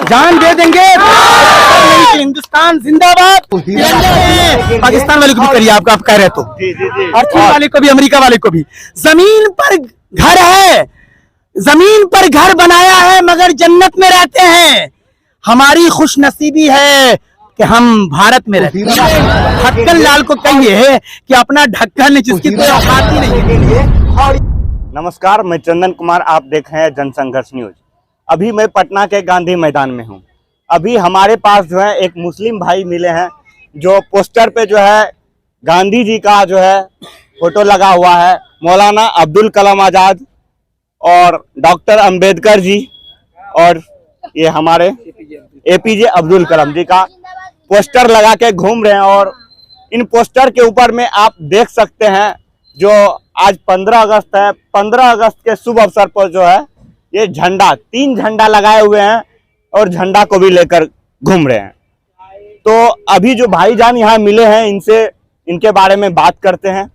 जान दे देंगे। हिंदुस्तान जिंदाबाद। पाकिस्तान वाले को भी करिए, आप कह रहे तो, और चीन वाले को भी, अमेरिका वाले को भी। जमीन पर घर है, जमीन पर घर बनाया है, मगर जन्नत में रहते हैं। हमारी खुशनसीबी है कि हम भारत में रहते हैं। ढक्कन लाल को कहिए कि अपना ढक्कन जिसकी कोई औकात ही नहीं है। नमस्कार, मैं चंदन कुमार, आप देख रहे हैं जनसंघर्ष न्यूज। अभी मैं पटना के गांधी मैदान में हूं। अभी हमारे पास जो है एक मुस्लिम भाई मिले हैं, जो पोस्टर पे जो है गांधी जी का जो है फोटो लगा हुआ है, मौलाना अब्दुल कलाम आजाद और डॉक्टर अंबेडकर जी और ये हमारे एपीजे अब्दुल कलाम जी का पोस्टर लगा के घूम रहे हैं। और इन पोस्टर के ऊपर में आप देख सकते हैं जो आज 15 अगस्त है, 15 अगस्त के शुभ अवसर पर जो है ये झंडा, 3 झंडा लगाए हुए हैं और झंडा को भी लेकर घूम रहे हैं। तो अभी जो भाईजान यहाँ मिले हैं, इनसे इनके बारे में बात करते हैं।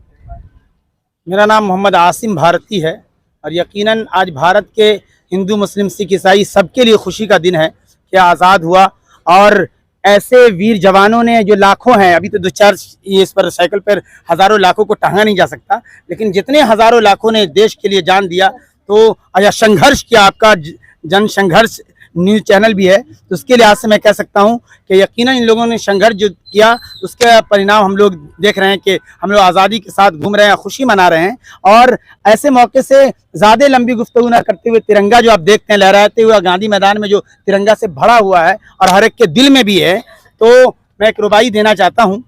मेरा नाम मोहम्मद आसिम भारती है और यकीनन आज भारत के हिंदू मुस्लिम सिख ईसाई सबके लिए खुशी का दिन है कि आज़ाद हुआ। और ऐसे वीर जवानों ने जो लाखों हैं, अभी तो 2-4 इस पर साइकिल पर हज़ारों लाखों को टांगा नहीं जा सकता, लेकिन जितने हज़ारों लाखों ने देश के लिए जान दिया, तो या संघर्ष किया, आपका जन संघर्ष न्यूज़ चैनल भी है, तो उसके लिहाज से मैं कह सकता हूं कि यकीनन इन लोगों ने संघर्ष जो किया उसके परिणाम हम लोग देख रहे हैं कि हम लोग आज़ादी के साथ घूम रहे हैं, खुशी मना रहे हैं। और ऐसे मौके से ज़्यादा लंबी गुफ्तगू ना करते हुए, तिरंगा जो आप देखते हैं लहराते हुए गांधी मैदान में, जो तिरंगा से भरा हुआ है और हर एक के दिल में भी है, तो मैं एक रुबाई देना चाहता हूँ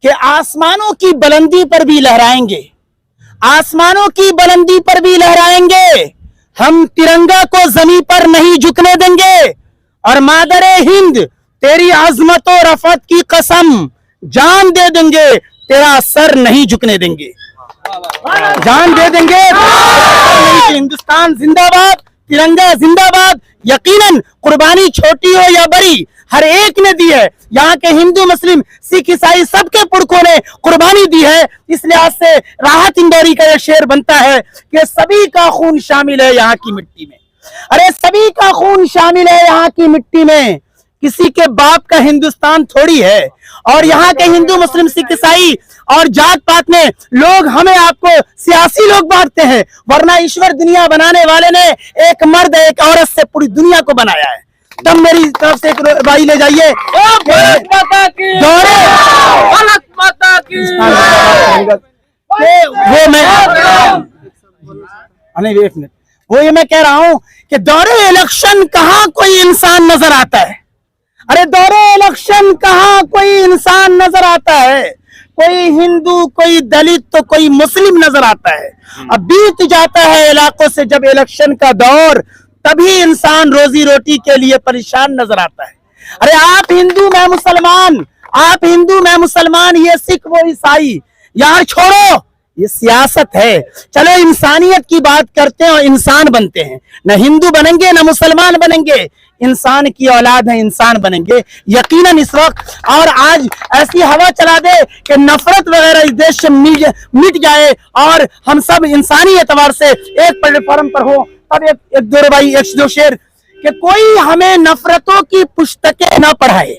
कि आसमानों की बुलंदी पर भी लहराएंगे, आसमानों की बुलंदी पर भी लहराएंगे, हम तिरंगा को जमीन पर नहीं झुकने देंगे। और मादरे हिंद तेरी अजमत और रफत की कसम, जान दे देंगे, तेरा सर नहीं झुकने देंगे, जान दे देंगे। हिंदुस्तान जिंदाबाद, तिरंगा जिंदाबाद। यकीनन कुर्बानी छोटी हो या बड़ी, हर एक ने दी है। यहाँ के हिंदू मुस्लिम सिख ईसाई सबके पुरखों ने कुर्बानी दी है। इस लिहाज से राहत इंदौरी का यह शेर बनता है कि सभी का खून शामिल है यहाँ की मिट्टी में। अरे सभी का खून शामिल है यहाँ की मिट्टी में, किसी के बाप का हिंदुस्तान थोड़ी है। और यहाँ के हिंदू मुस्लिम सिख ईसाई और जात पात में लोग हमें आपको सियासी लोग बांटते हैं, वरना ईश्वर दुनिया बनाने वाले ने एक मर्द एक औरत से पूरी दुनिया को बनाया है। तब मेरी तरफ से एक भाई ले जाइए। वो ये मैं कह रहा हूं कि दौरे इलेक्शन कहाँ कोई इंसान नजर आता है। अरे दौरे इलेक्शन कहाँ कोई इंसान नजर आता है, कोई हिंदू, कोई दलित, तो कोई मुस्लिम नजर आता है। अब बीत जाता है इलाकों से जब इलेक्शन का दौर, तभी इंसान रोजी रोटी के लिए परेशान नजर आता है। अरे आप हिंदू, मैं मुसलमान, आप हिंदू, मैं मुसलमान, ये सिख वो ईसाई, यार छोड़ो, ये सियासत है। चलो इंसानियत की बात करते हैं और इंसान बनते हैं। न हिंदू बनेंगे न मुसलमान बनेंगे, इंसान की औलाद है, इंसान बनेंगे यकीनन इस वक्त। और आज ऐसी हवा चला दे कि नफरत वगैरह इस देश से मिट जाए और हम सब इंसानी एतबार से एक प्लेटफॉर्म पर हो। तब एक दो भाई, एक दो शेर कि कोई हमें नफरतों की पुस्तकें ना पढ़ाए।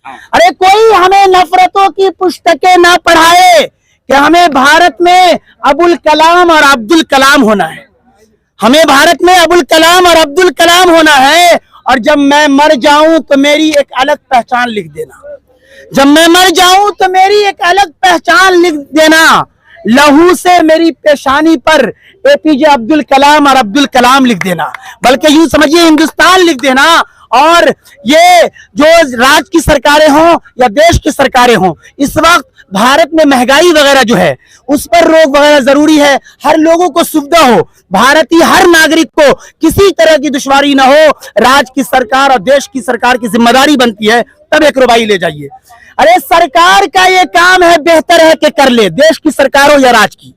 अरे कोई हमें नफरतों की पुस्तकें ना पढ़ाए कि हमें भारत में अबुल कलाम और अब्दुल कलाम होना है, हमें भारत में अबुल कलाम और अब्दुल कलाम होना है। और जब मैं मर जाऊं तो मेरी एक अलग पहचान लिख देना, जब मैं मर जाऊं तो मेरी एक अलग पहचान लिख देना। लहू से मेरी पेशानी पर एपीजे अब्दुल कलाम और अब्दुल कलाम लिख देना, बल्कि यूं समझिए हिंदुस्तान लिख देना। और ये जो राज्य की सरकारें हों या देश की सरकारें हों, इस वक्त भारत में महंगाई वगैरह जो है उस पर रोक वगैरह जरूरी है। हर लोगों को सुविधा हो, भारतीय हर नागरिक को किसी तरह की दुश्वारी ना हो, राज्य की सरकार और देश की सरकार की जिम्मेदारी बनती है। तब एक रुबाई ले जाइए। अरे सरकार का ये काम है, बेहतर है कि कर ले, देश की सरकार हो या राज्य की,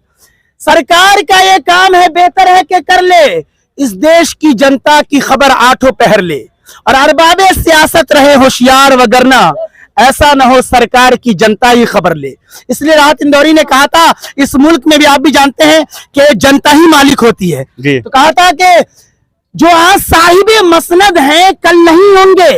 सरकार का ये काम है, बेहतर है कि कर ले, इस देश की जनता की खबर आठों पहर ले और अरबाबे सियासत रहे होशियार, वगरना ऐसा ना हो सरकार की जनता ही खबर ले। इसलिए राहत इंदौरी ने कहा था, इस मुल्क में भी आप भी जानते हैं कि जनता ही मालिक होती है, तो कहा था कि जो आज साहिबे मसनद हैं कल नहीं होंगे,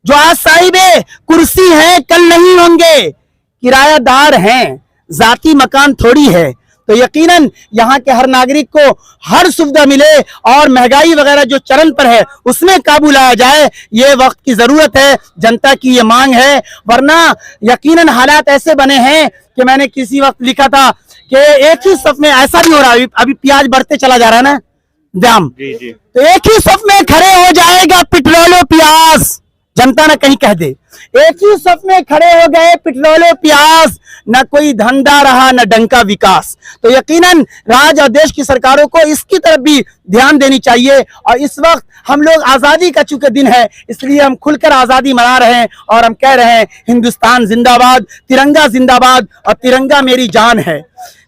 जो आज साहिबे कुर्सी हैं कल नहीं होंगे, किरायादार हैं, जाती मकान थोड़ी है। तो यकीनन यहाँ के हर नागरिक को हर सुविधा मिले और महंगाई वगैरह जो चरण पर है उसमें काबू लाया जाए, ये वक्त की जरूरत है, जनता की ये मांग है। वरना यकीनन हालात ऐसे बने हैं कि मैंने किसी वक्त लिखा था कि एक ही सफ में ऐसा भी हो रहा है, अभी प्याज बढ़ते चला जा रहा है ना दाम, तो एक ही सफ में खड़े हो जाएगा पेट्रोल और प्याज, जनता ना कहीं कह दे, एक ही सफ में खड़े हो गए पेट्रोल और प्याज, न कोई धंधा रहा न डंका विकास। तो यकीनन राज्य और देश की सरकारों को इसकी तरफ भी ध्यान देनी चाहिए। और इस वक्त हम लोग आजादी का चूंकि दिन है इसलिए हम खुलकर आजादी मना रहे हैं और हम कह रहे हैं हिंदुस्तान जिंदाबाद, तिरंगा जिंदाबाद और तिरंगा मेरी जान है।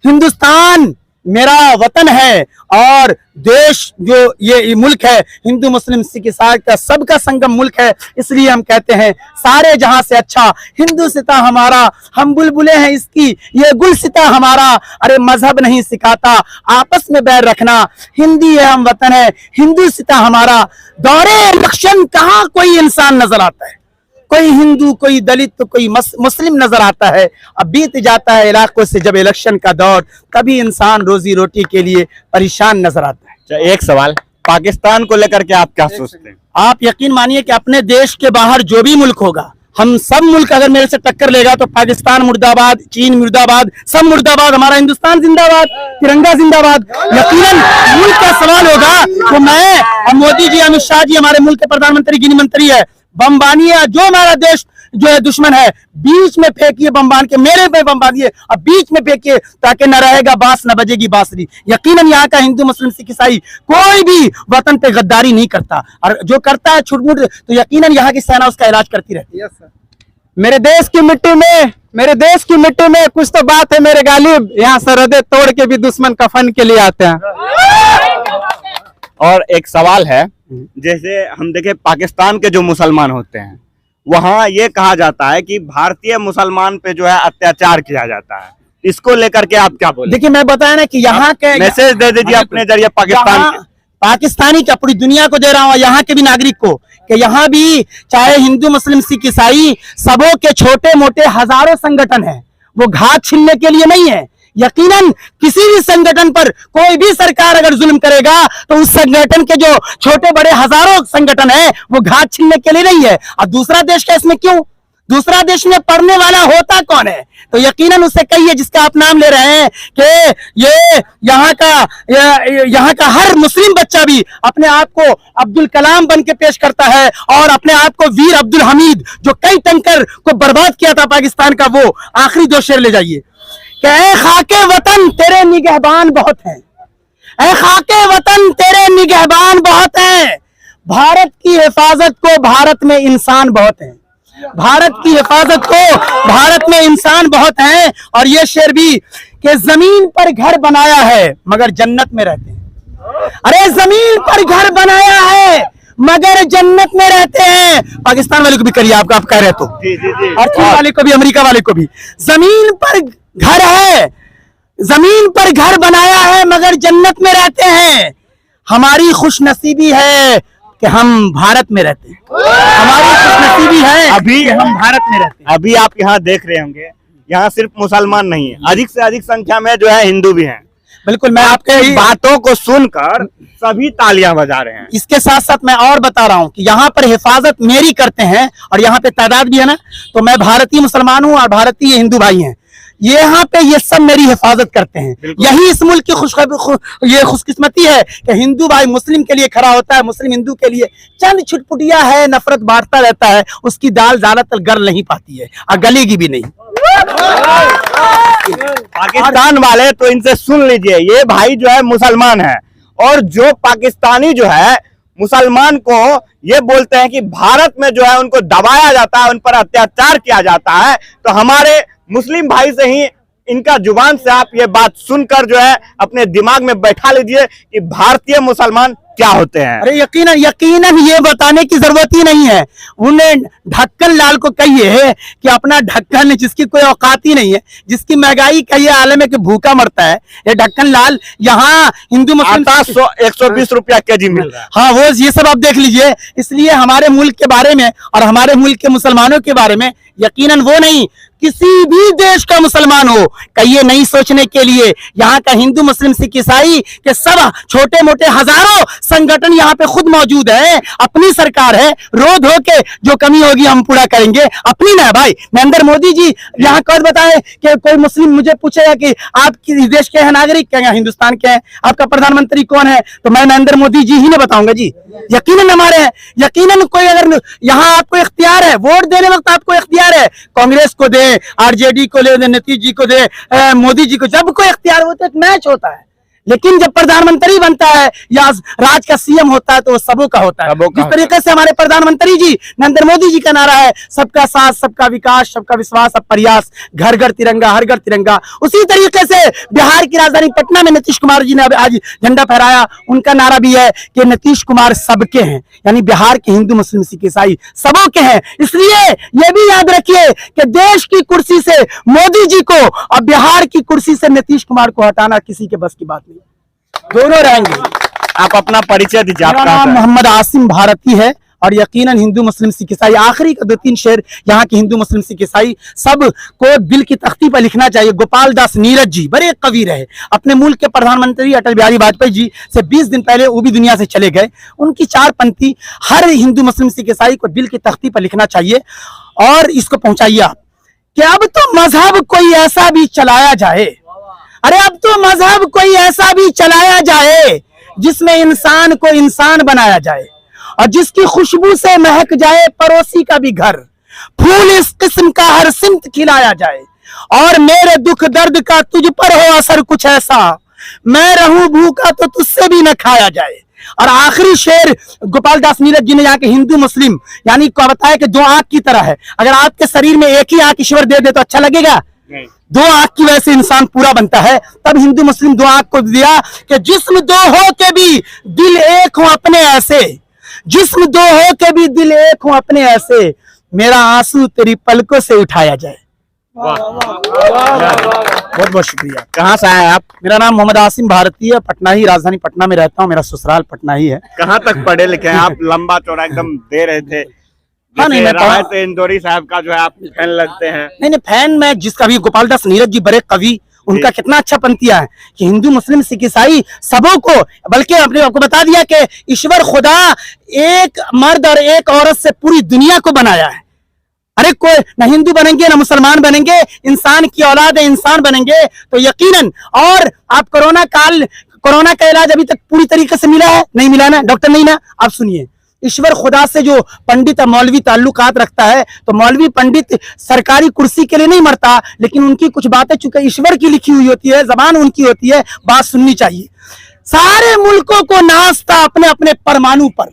हिंदुस्तान मेरा वतन है और देश जो ये मुल्क है हिंदू मुस्लिम सिख ईसाई का सबका संगम मुल्क है, इसलिए हम कहते हैं सारे जहां से अच्छा हिंदू सिता हमारा, हम बुलबुले हैं इसकी ये गुल सिता हमारा। अरे मजहब नहीं सिखाता आपस में बैर रखना, हिंदी है हम वतन है हिंदू सिता हमारा। दौरे इलेक्शन कहाँ कोई इंसान नजर आता है, कोई हिंदू कोई दलित तो कोई मुस्लिम नजर आता है। अब बीत जाता है इलाकों से जब इलेक्शन का दौर, तभी इंसान रोजी रोटी के लिए परेशान नजर आता है। एक सवाल, पाकिस्तान को लेकर के आप क्या सोचते हैं? आप यकीन मानिए कि अपने देश के बाहर जो भी मुल्क होगा, हम सब मुल्क अगर मेरे से टक्कर लेगा तो पाकिस्तान मुर्दाबाद, चीन मुर्दाबाद, सब मुर्दाबाद, हमारा हिंदुस्तान जिंदाबाद, तिरंगा जिंदाबाद। यकीनन मुल्क का सवाल होगा तो मैं और मोदी जी, अमित शाह जी हमारे मुल्क के प्रधानमंत्री, गृह मंत्री है, बमबानिया जो हमारा देश जो है दुश्मन है बीच में फेंकिए, बमबान के मेरे पे बमबानिए और बीच में फेंकिए ताकि न रहेगा बांस न बजेगी बांसुरी। यकीनन यहाँ का हिंदू मुस्लिम सिख ईसाई कोई भी वतन पे गद्दारी नहीं करता, और जो करता है छुटमुट तो यकीनन यहाँ की सेना उसका इलाज करती रहती है। मेरे देश की मिट्टी में कुछ तो बात है मेरे गालिब, यहाँ सरहदें तोड़ के भी दुश्मन कफन के लिए आते हैं। और एक सवाल है, जैसे हम देखें पाकिस्तान के जो मुसलमान होते हैं वहाँ ये कहा जाता है कि भारतीय मुसलमान पे जो है अत्याचार किया जाता है, इसको लेकर के आप क्या बोले? देखिए मैं बताया ना कि यहाँ के मैसेज दे दीजिए अपने जरिए पाकिस्तानी का पूरी दुनिया को दे रहा हूँ, यहाँ के भी नागरिक को, कि यहाँ भी चाहे हिंदू मुस्लिम सिख ईसाई सबों के छोटे मोटे हजारों संगठन हैं, वो घात छीनने के लिए नहीं है। यकीनन किसी भी संगठन पर कोई भी सरकार अगर जुल्म करेगा तो उस संगठन के जो छोटे बड़े हजारों संगठन है वो घात छीनने के लिए नहीं है। और दूसरा देश का इसमें क्यों, दूसरा देश में पढ़ने वाला होता कौन है? तो यकीनन उससे कहिए जिसका आप नाम ले रहे हैं कि ये यहाँ का हर मुस्लिम बच्चा भी अपने आप को अब्दुल कलाम बन के पेश करता है और अपने आप को वीर अब्दुल हमीद जो कई टैंकर को बर्बाद किया था पाकिस्तान का, वो आखिरी दो शेर ले जाइए कि ऐ खाके वतन तेरे निगहबान बहुत हैं, ऐ खाके वतन तेरे निगहबान बहुत हैं, भारत की हिफाजत को भारत में इंसान बहुत हैं, भारत की हिफाजत को भारत में इंसान बहुत हैं। और ये शेर भी कि जमीन पर घर बनाया है मगर जन्नत में रहते हैं। अरे जमीन पर घर बनाया है मगर जन्नत में रहते हैं। पाकिस्तान वाले को भी करिए आप कह रहे तो, और चीन वाले को भी, अमेरिका वाले को भी, जमीन पर घर है, जमीन पर घर बनाया है मगर जन्नत में रहते हैं। हमारी खुशनसीबी है कि हम भारत में रहते हैं, हमारी खुशनसीबी है अभी कि हम भारत में रहते हैं। अभी आप यहाँ देख रहे होंगे, यहाँ सिर्फ मुसलमान नहीं है, अधिक से अधिक संख्या में जो है हिंदू भी हैं। बिल्कुल, मैं आपके बातों को सुनकर सभी तालियां बजा रहे हैं। इसके साथ साथ मैं और बता रहा हूं कि यहाँ पर हिफाजत मेरी करते हैं और यहाँ पे तादाद भी है ना, तो मैं भारतीय मुसलमान हूँ और भारतीय हिंदू भाई हैं, ये यहाँ पे ये सब मेरी हिफाजत करते हैं। यही इस मुल्क की ये खुशकिस्मती है कि हिंदू भाई मुस्लिम के लिए खड़ा होता है, मुस्लिम हिंदू के लिए। चंद छुटपुटिया है, नफरत बांटता रहता है, उसकी दाल ज्यादातर गल नहीं पाती है और गलेगी भी नहीं। पाकिस्तान वाले तो इनसे सुन लीजिए, ये भाई जो है मुसलमान है और जो पाकिस्तानी जो है मुसलमान को ये बोलते हैं कि भारत में जो है उनको दबाया जाता है, उन पर अत्याचार किया जाता है, तो हमारे मुस्लिम भाई से ही इनका जुबान से आप ये बात सुनकर जो है अपने दिमाग में बैठा लीजिए कि भारतीय मुसलमान क्या होते हैं? अरे यकीनन यकीनन ये बताने की जरूरत ही नहीं है। उन्हें ढक्कन लाल को कहिए कि अपना ढक्कन, जिसकी कोई औकात ही नहीं है, जिसकी महंगाई कहिए आलम है कि भूखा मरता है, ये ढक्कन लाल यहाँ हिंदू मुस्लिम 120 रुपया केजी मिल रहा है। हाँ, वो ये सब आप देख लीजिए। इसलिए हमारे मुल्क के बारे में और हमारे मुल्क के मुसलमानों के बारे में यकीनन वो नहीं, किसी भी देश का मुसलमान हो, कहिए नहीं सोचने के लिए। यहाँ का हिंदू मुस्लिम सिख ईसाई के सब छोटे मोटे हजारों संगठन यहाँ पे खुद मौजूद है। अपनी सरकार है, रो धो के जो कमी होगी हम पूरा करेंगे। अपनी ना भाई, नरेंद्र मोदी जी यहाँ कौन बताए कि कोई मुस्लिम मुझे पूछेगा कि आप किस देश के हैं नागरिक, क्या हिंदुस्तान के हैं, आपका प्रधानमंत्री कौन है, तो मैं नरेंद्र मोदी जी ही ने बताऊंगा जी। यकीनन हमारे हैं। यकीनन कोई अगर यहाँ आपको इख्तियार है, वोट देने वक्त आपको इख्तियार है, कांग्रेस को दे, आरजेडी को ले, नीतीश जी को दे, मोदी जी को, जब कोई इख्तियार होता है एक मैच होता है। लेकिन जब प्रधानमंत्री बनता है या राज का सीएम होता है तो वो सबों का होता है। जिस तरीके से हमारे प्रधानमंत्री जी नरेंद्र मोदी जी का नारा है, सबका साथ, सबका विकास, सबका विश्वास, सब प्रयास, घर घर तिरंगा, हर घर तिरंगा, उसी तरीके से बिहार की राजधानी पटना में नीतीश कुमार जी ने आज झंडा फहराया। उनका नारा भी है कि नीतीश कुमार सबके हैं, यानी बिहार के हिंदू मुस्लिम सिख ईसाई सबों के हैं। इसलिए ये भी याद रखिए कि देश की कुर्सी से मोदी जी को और बिहार की कुर्सी से नीतीश कुमार को हटाना किसी के बस की बात नहीं, दोनों रहेंगे। आप अपना परिचय दीजिए। मेरा नाम मोहम्मद आसिम भारती है और यकीनन हिंदू मुस्लिम सिख ईसाई, आखिरी का 2-3 शेर यहाँ के हिंदू मुस्लिम सिख ईसाई सब को दिल की तख्ती पर लिखना चाहिए। गोपाल दास नीरज जी बड़े कवि रहे, अपने मुल्क के प्रधानमंत्री अटल बिहारी वाजपेयी जी से 20 दिन पहले वो भी दुनिया से चले गए। उनकी 4 पंक्ति हर हिंदू मुस्लिम सिख ईसाई को दिल की तख्ती पर लिखना चाहिए और इसको पहुंचाइए आप कि अब तो मजहब कोई ऐसा भी चलाया जाए, अरे अब तो मजहब कोई ऐसा भी चलाया जाए जिसमें इंसान को इंसान बनाया जाए और जिसकी खुशबू से महक जाए पड़ोसी का भी घर, फूल इस किस्म का हर सिमत खिलाया जाए और मेरे दुख दर्द का तुझ पर हो असर कुछ ऐसा, मैं रहूं भूखा तो तुझसे भी न खाया जाए। और आखिरी शेर गोपाल दास नीरज जी ने यहाँ के हिंदू मुस्लिम यानी को बताया कि 2 आंख की तरह है, अगर आपके शरीर में एक ही आंख ईश्वर दे दे तो अच्छा लगेगा? 2 आंख की वजह से इंसान पूरा बनता है। तब हिंदू मुस्लिम 2 आंख को दिया कि जिस्म 2 हो के भी दिल एक हो अपने ऐसे, जिस्म 2 हो के भी दिल एक हो अपने ऐसे, मेरा आंसू तेरी पलकों से उठाया जाए। बहुत बहुत शुक्रिया। कहाँ से आए आप? मेरा नाम मोहम्मद आसिम भारती है, पटना ही, राजधानी पटना में रहता हूँ, मेरा ससुराल पटना ही है। कहाँ तक पढ़े लिखे हैं आप? लंबा चौड़ा एकदम दे रहे थे। हाँ, नहीं, मैं राहत इंदौरी साहब का जो है आप फैन लगते हैं। नहीं, फैन मैं जिसका भी, गोपाल दास नीरज जी बड़े कवि, उनका कितना अच्छा पंक्तियां है कि हिंदू मुस्लिम सिख ईसाई सबों को, बल्कि अपने आपको बता दिया कि ईश्वर खुदा एक मर्द और एक औरत से पूरी दुनिया को बनाया है। अरे कोई ना हिंदू बनेंगे ना मुसलमान बनेंगे, इंसान की औलाद है, इंसान बनेंगे तो यकीनन। और आप कोरोना का इलाज अभी तक पूरी तरीके से मिला है? नहीं मिला ना, डॉक्टर नहीं ना। आप सुनिए, ईश्वर खुदा से जो पंडित मौलवी ताल्लुकात रखता है तो मौलवी पंडित सरकारी कुर्सी के लिए नहीं मरता, लेकिन उनकी कुछ बातें चूंकि ईश्वर की लिखी हुई होती है, जबान उनकी होती है, बात सुननी चाहिए। सारे मुल्कों को नाचता अपने अपने परमाणु पर,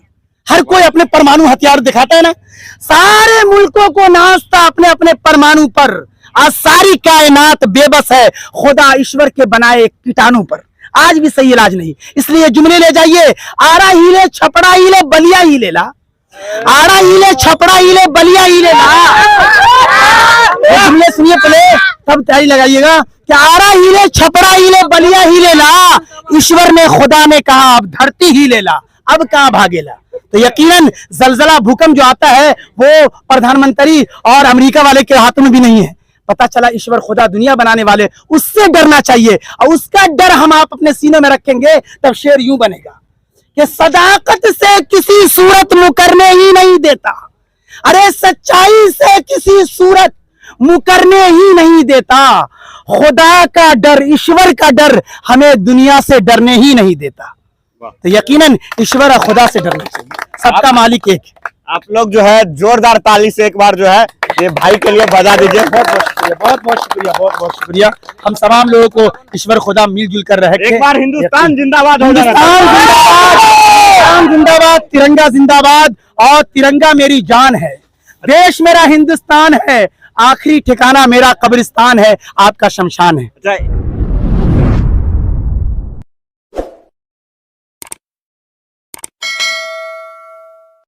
हर कोई अपने परमाणु हथियार दिखाता है ना, सारे मुल्कों को नाचता अपने अपने परमाणु पर। आज सारी कायनात बेबस है खुदा ईश्वर के बनाए कीटाणु पर। आज भी सही इलाज नहीं, इसलिए जुमले ले जाइए, आरा हिले छपड़ा हिले बलिया हिले ला, आरा हिले छपड़ा हिले बलिया हिले ला। जुमले सुनिए पहले, तब तैयारी लगाइएगा कि आरा हिले छपड़ा हिले बलिया हिले ला, ईश्वर ने खुदा ने कहा अब धरती ही ले ला, अब कहाँ भागेला। तो यकीनन जलजला भूकंप जो आता है वो प्रधानमंत्री और अमेरिका वाले के हाथों में भी नहीं है। पता चला ईश्वर खुदा दुनिया बनाने वाले, उससे डरना चाहिए और उसका डर हम आप अपने सीनों में रखेंगे तब शेर यूं बनेगा कि सदाकत से किसी सूरत मुकरने ही नहीं देता, अरे सच्चाई से किसी सूरत मुकरने ही नहीं देता, खुदा का डर, ईश्वर का डर हमें दुनिया से डरने ही नहीं देता। तो यकीनन ईश्वर और खुदा से डरना चाहिए, सबका मालिक एक। आप लोग जो है जोरदार ताली से एक बार जो है ये भाई के लिए बजा दीजिए। बहुत बहुत शुक्रिया, बहुत बहुत शुक्रिया, बहुत बहुत शुक्रिया। हम तमाम लोगों को ईश्वर खुदा मिलजुल कर रहे। एक बार हिंदुस्तान जिंदाबाद हो जाए। हिंदुस्तान जिंदाबाद, तिरंगा जिंदाबाद, और तिरंगा मेरी जान है, देश मेरा हिंदुस्तान है, आखिरी ठिकाना मेरा कब्रिस्तान है, आपका शमशान है।